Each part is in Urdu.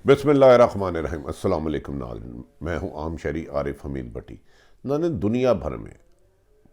بسم اللہ الرحمن الرحیم۔ السلام علیکم ناظرین، میں ہوں عام شہری عارف حمید بٹی۔ ناظرین، دنیا بھر میں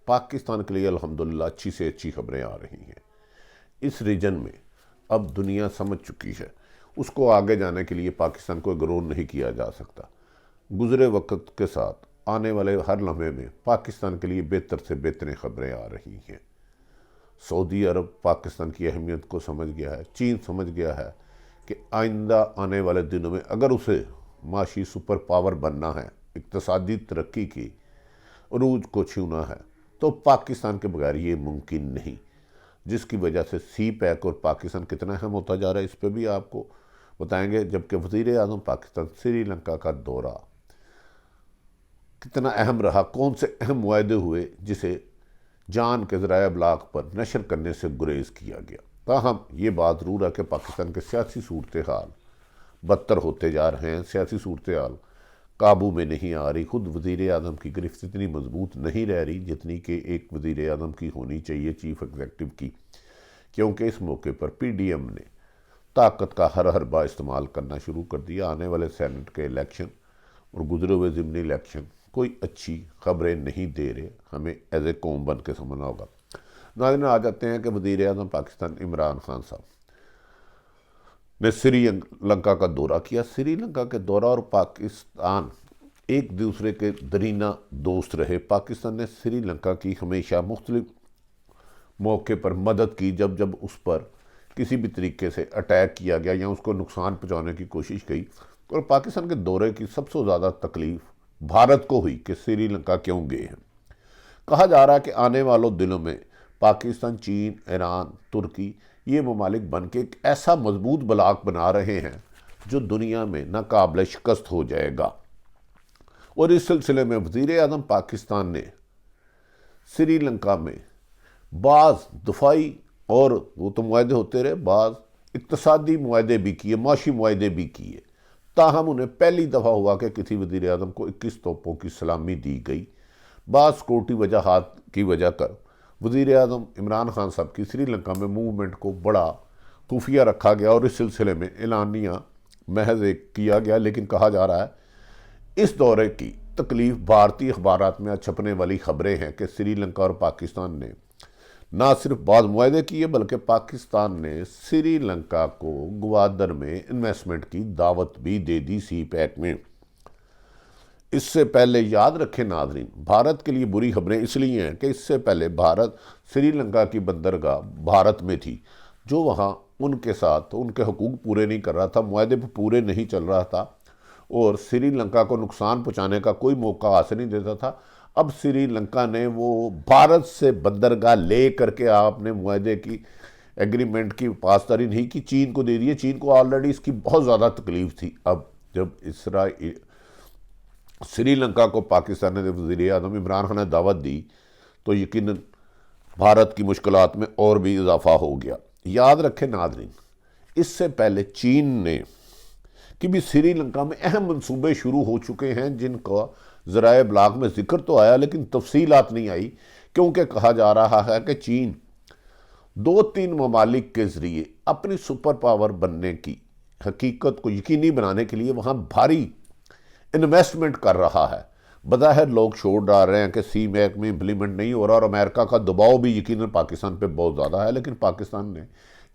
پاکستان کے لیے الحمدللہ اچھی سے اچھی خبریں آ رہی ہیں۔ اس ریجن میں اب دنیا سمجھ چکی ہے، اس کو آگے جانے کے لیے پاکستان کو اگنور نہیں کیا جا سکتا۔ گزرے وقت کے ساتھ آنے والے ہر لمحے میں پاکستان کے لیے بہتر سے بہترین خبریں آ رہی ہیں۔ سعودی عرب پاکستان کی اہمیت کو سمجھ گیا ہے، چین سمجھ گیا ہے کہ آئندہ آنے والے دنوں میں اگر اسے معاشی سپر پاور بننا ہے، اقتصادی ترقی کی عروج کو چھونا ہے، تو پاکستان کے بغیر یہ ممکن نہیں، جس کی وجہ سے سی پیک اور پاکستان کتنا اہم ہوتا جا رہا ہے اس پہ بھی آپ کو بتائیں گے۔ جبکہ وزیر اعظم پاکستان سری لنکا کا دورہ کتنا اہم رہا، کون سے اہم معاہدے ہوئے جسے جان کے ذرائع ابلاغ پر نشر کرنے سے گریز کیا گیا۔ تاہم یہ بات ضرور ہے کہ پاکستان کے سیاسی صورتحال بدتر ہوتے جا رہے ہیں، سیاسی صورتحال قابو میں نہیں آ رہی۔ خود وزیر اعظم کی گرفت اتنی مضبوط نہیں رہ رہی جتنی کہ ایک وزیر اعظم کی ہونی چاہیے، چیف ایگزیکٹو کی، کیونکہ اس موقع پر پی ڈی ایم نے طاقت کا ہر حربہ استعمال کرنا شروع کر دیا۔ آنے والے سینٹ کے الیکشن اور گزرے ہوئے ضمنی الیکشن کوئی اچھی خبریں نہیں دے رہے، ہمیں ایز اے قوم بن کے سمجھنا ہوگا۔ ناظرین، آ جاتے ہیں کہ وزیر اعظم پاکستان عمران خان صاحب نے سری لنکا کا دورہ کیا۔ سری لنکا کے دورہ اور پاکستان ایک دوسرے کے درینہ دوست رہے۔ پاکستان نے سری لنکا کی ہمیشہ مختلف موقع پر مدد کی جب اس پر کسی بھی طریقے سے اٹیک کیا گیا یا اس کو نقصان پہنچانے کی کوشش کی۔ اور پاکستان کے دورے کی سب سے زیادہ تکلیف بھارت کو ہوئی کہ سری لنکا کیوں گئے ہیں۔ کہا جا رہا ہے کہ آنے والوں دنوں میں پاکستان، چین، ایران، ترکی یہ ممالک بن کے ایک ایسا مضبوط بلاک بنا رہے ہیں جو دنیا میں ناقابل شکست ہو جائے گا۔ اور اس سلسلے میں وزیر اعظم پاکستان نے سری لنکا میں بعض دفاعی اور وہ تو معاہدے ہوتے رہے، بعض اقتصادی معاہدے بھی کیے، معاشی معاہدے بھی کیے۔ تاہم انہیں پہلی دفعہ ہوا کہ کسی وزیر اعظم کو 21 توپوں کی سلامی دی گئی۔ بعض سیکورٹی وجہات کی وجہ کر وزیر اعظم عمران خان صاحب کی سری لنکا میں موومنٹ کو بڑا خفیہ رکھا گیا اور اس سلسلے میں اعلانیہ محض ایک کیا گیا، لیکن کہا جا رہا ہے اس دورے کی تکلیف بھارتی اخبارات میں چھپنے والی خبریں ہیں کہ سری لنکا اور پاکستان نے نہ صرف بعض معاہدے کیے بلکہ پاکستان نے سری لنکا کو گوادر میں انویسٹمنٹ کی دعوت بھی دے دی سی پیک میں۔ اس سے پہلے یاد رکھیں ناظرین، بھارت کے لیے بری خبریں اس لیے ہیں کہ اس سے پہلے بھارت سری لنکا کی بندرگاہ بھارت میں تھی، جو وہاں ان کے ساتھ ان کے حقوق پورے نہیں کر رہا تھا، معاہدے پہ پورے نہیں چل رہا تھا اور سری لنکا کو نقصان پہنچانے کا کوئی موقع حاصل نہیں دیتا تھا۔ اب سری لنکا نے وہ بھارت سے بندرگاہ لے کر کے آپ نے معاہدے کی ایگریمنٹ کی پاسداری نہیں کی، چین کو دے دیے۔ چین کو آلریڈی اس کی بہت زیادہ تکلیف تھی۔ اب جب سری لنکا کو پاکستان نے وزیر اعظم عمران خان نے دعوت دی تو یقیناً بھارت کی مشکلات میں اور بھی اضافہ ہو گیا۔ یاد رکھیں ناظرین، اس سے پہلے چین نے کہ بھی سری لنکا میں اہم منصوبے شروع ہو چکے ہیں جن کا ذرائع ابلاغ میں ذکر تو آیا لیکن تفصیلات نہیں آئی، کیونکہ کہا جا رہا ہے کہ چین 2-3 ممالک کے ذریعے اپنی سپر پاور بننے کی حقیقت کو یقینی بنانے کے لیے وہاں بھاری انویسٹمنٹ کر رہا ہے۔ بظاہر لوگ شور ڈال رہے ہیں کہ سی میک میں امپلیمنٹ نہیں ہو رہا اور امریکہ کا دباؤ بھی یقیناً پاکستان پہ بہت زیادہ ہے، لیکن پاکستان نے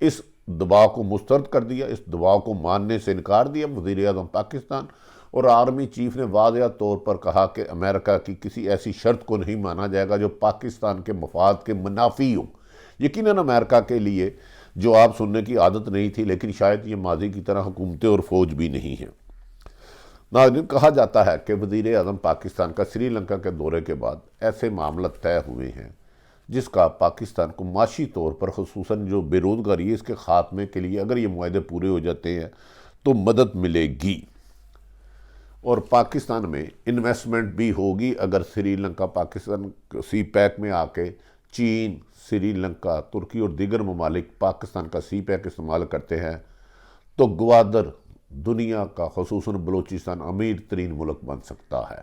اس دباؤ کو مسترد کر دیا، اس دباؤ کو ماننے سے انکار دیا۔ وزیر اعظم پاکستان اور آرمی چیف نے واضح طور پر کہا کہ امریکہ کی کسی ایسی شرط کو نہیں مانا جائے گا جو پاکستان کے مفاد کے منافی ہو۔ یقیناً امریکہ کے لیے جو آپ سننے کی عادت نہیں تھی، لیکن شاید یہ ماضی کی طرح حکومتیں اور فوج بھی نہیں ہیں۔ ناظرین، کہا جاتا ہے کہ وزیر اعظم پاکستان کا سری لنکا کے دورے کے بعد ایسے معاملات طے ہوئے ہیں جس کا پاکستان کو معاشی طور پر خصوصاً جو بے روزگاری ہے اس کے خاتمے کے لیے اگر یہ معاہدے پورے ہو جاتے ہیں تو مدد ملے گی اور پاکستان میں انویسٹمنٹ بھی ہوگی۔ اگر سری لنکا پاکستان سی پیک میں آ کے چین، سری لنکا، ترکی اور دیگر ممالک پاکستان کا سی پیک استعمال کرتے ہیں تو گوادر دنیا کا خصوصاً بلوچستان امیر ترین ملک بن سکتا ہے،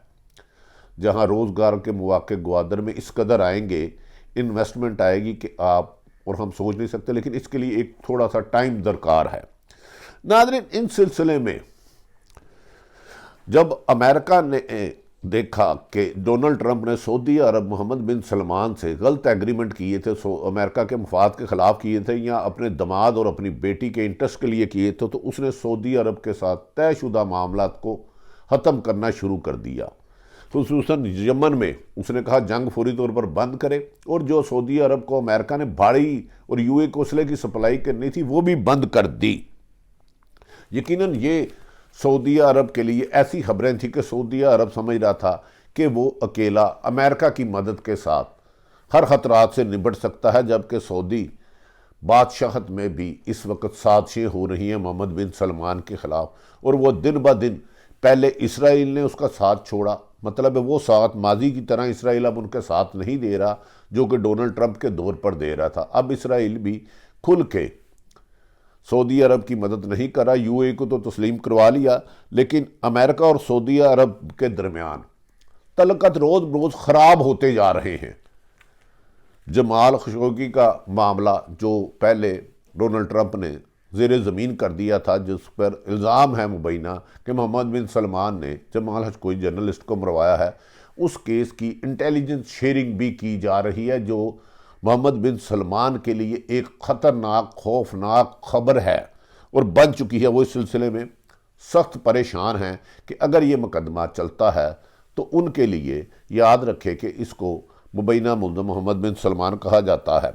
جہاں روزگار کے مواقع گوادر میں اس قدر آئیں گے، انویسٹمنٹ آئے گی کہ آپ اور ہم سوچ نہیں سکتے، لیکن اس کے لیے ایک تھوڑا سا ٹائم درکار ہے۔ ناظرین، ان سلسلے میں جب امریکہ نے دیکھا کہ ڈونلڈ ٹرمپ نے سعودی عرب محمد بن سلمان سے غلط ایگریمنٹ کیے تھے، امریکہ کے مفاد کے خلاف کیے تھے یا اپنے دماد اور اپنی بیٹی کے انٹرسٹ کے لیے کیے تھے، تو اس نے سعودی عرب کے ساتھ طے شدہ معاملات کو ختم کرنا شروع کر دیا۔ خصوصاً یمن میں اس نے کہا جنگ فوری طور پر بند کرے، اور جو سعودی عرب کو امریکہ نے بھاری اور یو اے کو اسلحے کی سپلائی کرنی تھی وہ بھی بند کر دی۔ یقیناً یہ سعودی عرب کے لیے ایسی خبریں تھیں کہ سعودی عرب سمجھ رہا تھا کہ وہ اکیلا امریکہ کی مدد کے ساتھ ہر خطرات سے نبٹ سکتا ہے، جبکہ سعودی بادشاہت میں بھی اس وقت سازشیں ہو رہی ہیں محمد بن سلمان کے خلاف، اور وہ دن بہ دن پہلے اسرائیل نے اس کا ساتھ چھوڑا، مطلب ہے وہ ساتھ ماضی کی طرح اسرائیل اب ان کے ساتھ نہیں دے رہا جو کہ ڈونلڈ ٹرمپ کے دور پر دے رہا تھا۔ اب اسرائیل بھی کھل کے سعودی عرب کی مدد نہیں کر رہا، یو اے کو تو تسلیم کروا لیا، لیکن امریکہ اور سعودی عرب کے درمیان تعلقات روز بروز خراب ہوتے جا رہے ہیں۔ جمال خشوگی کا معاملہ جو پہلے ڈونلڈ ٹرمپ نے زیر زمین کر دیا تھا، جس پر الزام ہے مبینہ کہ محمد بن سلمان نے جمال خشوگی جرنلسٹ کو مروایا ہے، اس کیس کی انٹیلیجنس شیئرنگ بھی کی جا رہی ہے، جو محمد بن سلمان کے لیے ایک خطرناک خوفناک خبر ہے اور بن چکی ہے۔ وہ اس سلسلے میں سخت پریشان ہیں کہ اگر یہ مقدمہ چلتا ہے تو ان کے لیے یاد رکھے کہ اس کو مبینہ ملزم محمد بن سلمان کہا جاتا ہے۔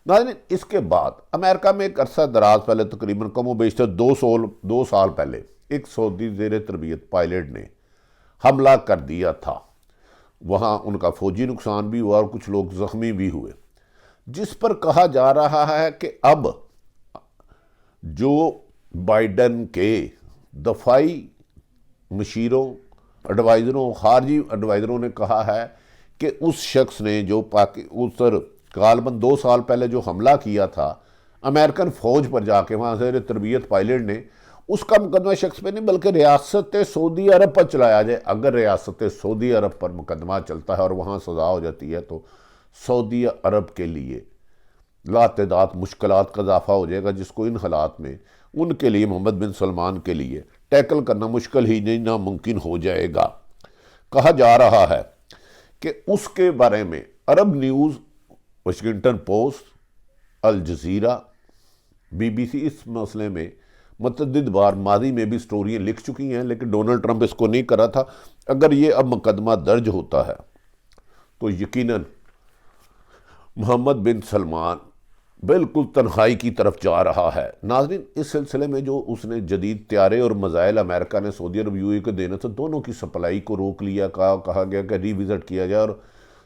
ناظرین، اس کے بعد امریکہ میں ایک عرصہ دراز پہلے تقریباً کم و بیشتر 2 سال پہلے ایک سعودی زیر تربیت پائلٹ نے حملہ کر دیا تھا۔ وہاں ان کا فوجی نقصان بھی ہوا اور کچھ لوگ زخمی بھی ہوئے، جس پر کہا جا رہا ہے کہ اب جو بائیڈن کے دفاعی مشیروں، ایڈوائزروں، خارجی ایڈوائزروں نے کہا ہے کہ اس شخص نے جو غالباً 2 سال پہلے جو حملہ کیا تھا امریکن فوج پر جا کے، وہاں سے تربیت پائلٹ نے، اس کا مقدمہ شخص پہ نہیں بلکہ ریاست سعودی عرب پر چلایا جائے۔ اگر ریاست سعودی عرب پر مقدمہ چلتا ہے اور وہاں سزا ہو جاتی ہے تو سعودی عرب کے لیے لاتعداد مشکلات کا اضافہ ہو جائے گا، جس کو ان حالات میں ان کے لیے محمد بن سلمان کے لیے ٹیکل کرنا مشکل ہی نہیں ناممکن ہو جائے گا۔ کہا جا رہا ہے کہ اس کے بارے میں Arab news, Washington Post, Al Jazeera, B B C اس مسئلے میں متعدد بار ماضی میں بھی سٹوریاں لکھ چکی ہیں، لیکن ڈونلڈ ٹرمپ اس کو نہیں کرا تھا۔ اگر یہ اب مقدمہ درج ہوتا ہے تو یقیناً محمد بن سلمان بالکل تنہائی کی طرف جا رہا ہے۔ ناظرین، اس سلسلے میں جو اس نے جدید طیارے اور میزائل امریکہ نے سعودی عرب یو اے کو دینے تھے، دونوں کی سپلائی کو روک لیا، کہا گیا کہ ری وزٹ کیا جائے اور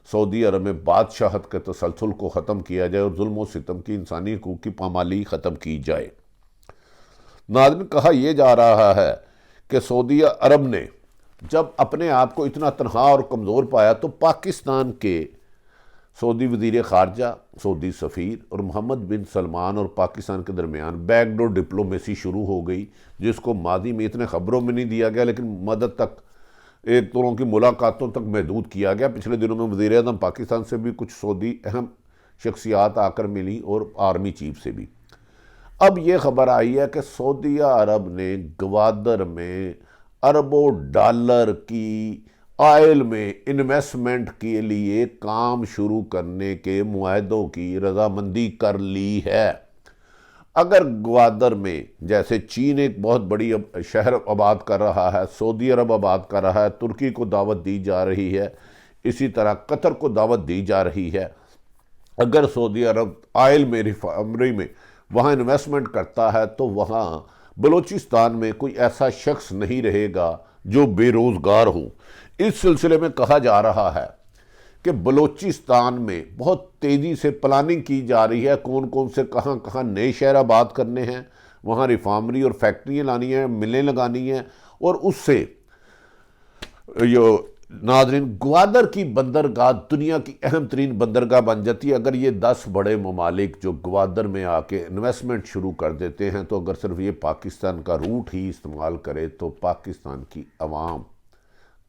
سعودی عرب میں بادشاہت کے تسلسل کو ختم کیا جائے اور ظلم و ستم کی، انسانی حقوق کی پامالی ختم کی جائے۔ ناظرین، کہا یہ جا رہا ہے کہ سعودی عرب نے جب اپنے آپ کو اتنا تنہا اور کمزور پایا تو پاکستان کے سعودی وزیر خارجہ، سعودی سفیر اور محمد بن سلمان اور پاکستان کے درمیان بیک ڈور ڈپلومیسی شروع ہو گئی، جس کو ماضی میں اتنے خبروں میں نہیں دیا گیا، لیکن مدد تک ایک طرح کی ملاقاتوں تک محدود کیا گیا۔ پچھلے دنوں میں وزیر اعظم پاکستان سے بھی کچھ سعودی اہم شخصیات آ کر ملی اور آرمی چیف سے بھی۔ اب یہ خبر آئی ہے کہ سعودی عرب نے گوادر میں اربوں ڈالر کی آئل میں انویسٹمنٹ کے لیے کام شروع کرنے کے معاہدوں کی رضامندی کر لی ہے۔ اگر گوادر میں جیسے چین ایک بہت بڑی شہر آباد کر رہا ہے، سعودی عرب آباد کر رہا ہے، ترکی کو دعوت دی جا رہی ہے، اسی طرح قطر کو دعوت دی جا رہی ہے، اگر سعودی عرب آئل میں ریفائنری میں وہاں انویسٹمنٹ کرتا ہے تو وہاں بلوچستان میں کوئی ایسا شخص نہیں رہے گا جو بے روزگار ہو۔ اس سلسلے میں کہا جا رہا ہے کہ بلوچستان میں بہت تیزی سے پلاننگ کی جا رہی ہے، کون کون سے کہاں کہاں نئے شہر آباد کرنے ہیں، وہاں ریفائنری اور فیکٹریاں لانی ہیں، ملیں لگانی ہیں، اور اس سے ناظرین گوادر کی بندرگاہ دنیا کی اہم ترین بندرگاہ بن جاتی ہے۔ اگر یہ 10 بڑے ممالک جو گوادر میں آ کے انویسٹمنٹ شروع کر دیتے ہیں تو اگر صرف یہ پاکستان کا روٹ ہی استعمال کرے تو پاکستان کی عوام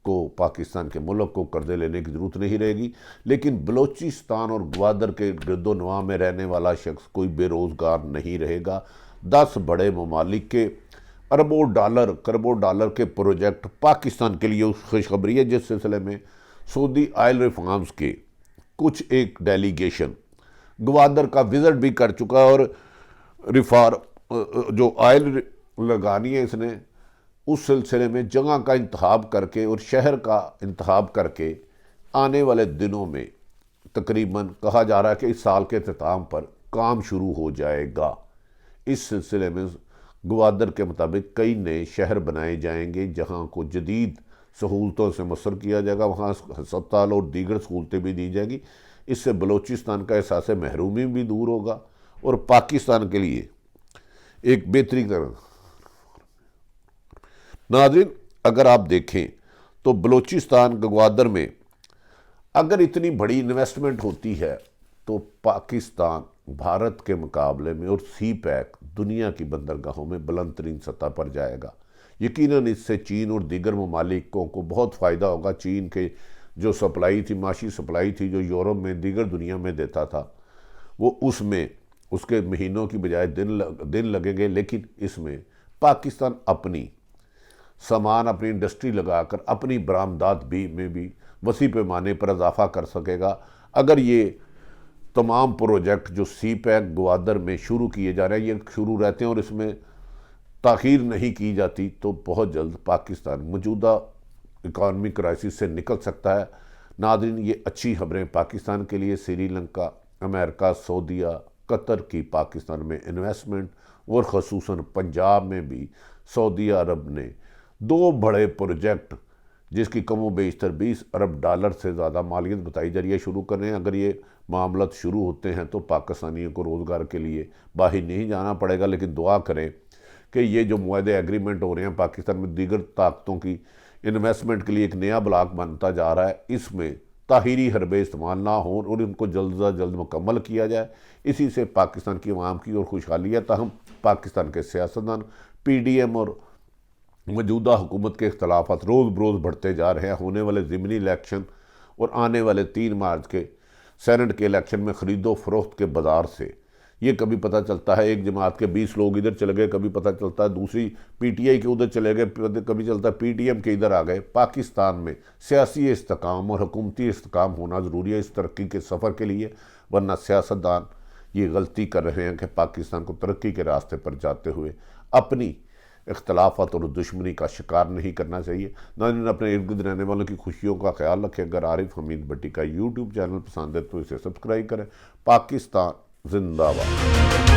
کو، پاکستان کے ملک کو قرضے لینے کی ضرورت نہیں رہے گی، لیکن بلوچستان اور گوادر کے گرد و نواح میں رہنے والا شخص کوئی بے روزگار نہیں رہے گا۔ 10 بڑے ممالک کے کربوں ڈالر کے پروجیکٹ پاکستان کے لیے خوشخبری ہے، جس سلسلے میں سعودی آئل ریفارمز کے کچھ ایک ڈیلیگیشن گوادر کا وزٹ بھی کر چکا ہے، اور جو آئل لگانی ہے اس نے اس سلسلے میں جگہ کا انتخاب کر کے اور شہر کا انتخاب کر کے آنے والے دنوں میں تقریباً کہا جا رہا ہے کہ اس سال کے اختتام پر کام شروع ہو جائے گا۔ اس سلسلے میں گوادر کے مطابق کئی نئے شہر بنائے جائیں گے جہاں کو جدید سہولتوں سے مصر کیا جائے گا، وہاں ہسپتال اور دیگر سہولتیں بھی دی جائیں گی۔ اس سے بلوچستان کا احساس محرومی بھی دور ہوگا اور پاکستان کے لیے ایک بہتری ناظرین اگر آپ دیکھیں تو بلوچستان گوادر میں اگر اتنی بڑی انویسٹمنٹ ہوتی ہے تو پاکستان بھارت کے مقابلے میں اور سی پیک دنیا کی بندرگاہوں میں بلند ترین سطح پر جائے گا۔ یقیناً اس سے چین اور دیگر ممالکوں کو بہت فائدہ ہوگا۔ چین کے جو سپلائی تھی، معاشی سپلائی تھی جو یورپ میں دیگر دنیا میں دیتا تھا، وہ اس کے مہینوں کی بجائے دن لگیں گے، لیکن اس میں پاکستان اپنی انڈسٹری لگا کر اپنی برآمدات میں بھی وسیع پیمانے پر اضافہ کر سکے گا۔ اگر یہ تمام پروجیکٹ جو سی پیک گوادر میں شروع کیے جا رہے ہیں یہ شروع رہتے ہیں اور اس میں تاخیر نہیں کی جاتی تو بہت جلد پاکستان موجودہ اکانومی کرائسس سے نکل سکتا ہے۔ ناظرین یہ اچھی خبریں پاکستان کے لیے، سری لنکا، امریکہ، سعودیہ، قطر کی پاکستان میں انویسٹمنٹ اور خصوصاً پنجاب میں بھی سعودی عرب نے 2 بڑے پروجیکٹ جس کی کم و بیشتر $20 ارب سے زیادہ مالیت بتائی جا رہی ہے شروع کرنے ہیں۔ اگر یہ معاملات شروع ہوتے ہیں تو پاکستانیوں کو روزگار کے لیے باہر نہیں جانا پڑے گا، لیکن دعا کریں کہ یہ جو معاہدے ایگریمنٹ ہو رہے ہیں پاکستان میں دیگر طاقتوں کی انویسٹمنٹ کے لیے ایک نیا بلاک بنتا جا رہا ہے، اس میں طاہری حربے استعمال نہ ہوں اور ان کو جلد از جلد مکمل کیا جائے۔ اسی سے پاکستان کی عوام کی اور خوشحالی ہے۔ تاہم پاکستان کے سیاستدان پی ڈی ایم اور موجودہ حکومت کے اختلافات روز بروز بڑھتے جا رہے ہیں۔ ہونے والے ضمنی الیکشن اور آنے والے 3 مارچ کے سینٹ کے الیکشن میں خرید و فروخت کے بازار سے یہ کبھی پتہ چلتا ہے ایک جماعت کے 20 لوگ ادھر چلے گئے، کبھی پتہ چلتا ہے دوسری پی ٹی آئی کے ادھر چلے گئے، کبھی چلتا ہے پی ڈی ایم کے ادھر آ گئے۔ پاکستان میں سیاسی استحکام اور حکومتی استحکام ہونا ضروری ہے اس ترقی کے سفر کے لیے، ورنہ سیاستدان یہ غلطی کر رہے ہیں کہ پاکستان کو ترقی کے راستے پر جاتے ہوئے اپنی اختلافات اور دشمنی کا شکار نہیں کرنا چاہیے۔ ناظرین اپنے ارد گرد رہنے والوں کی خوشیوں کا خیال رکھیں۔ اگر عارف حمید بٹی کا یوٹیوب چینل پسند ہے تو اسے سبسکرائب کریں۔ پاکستان زندہ باد۔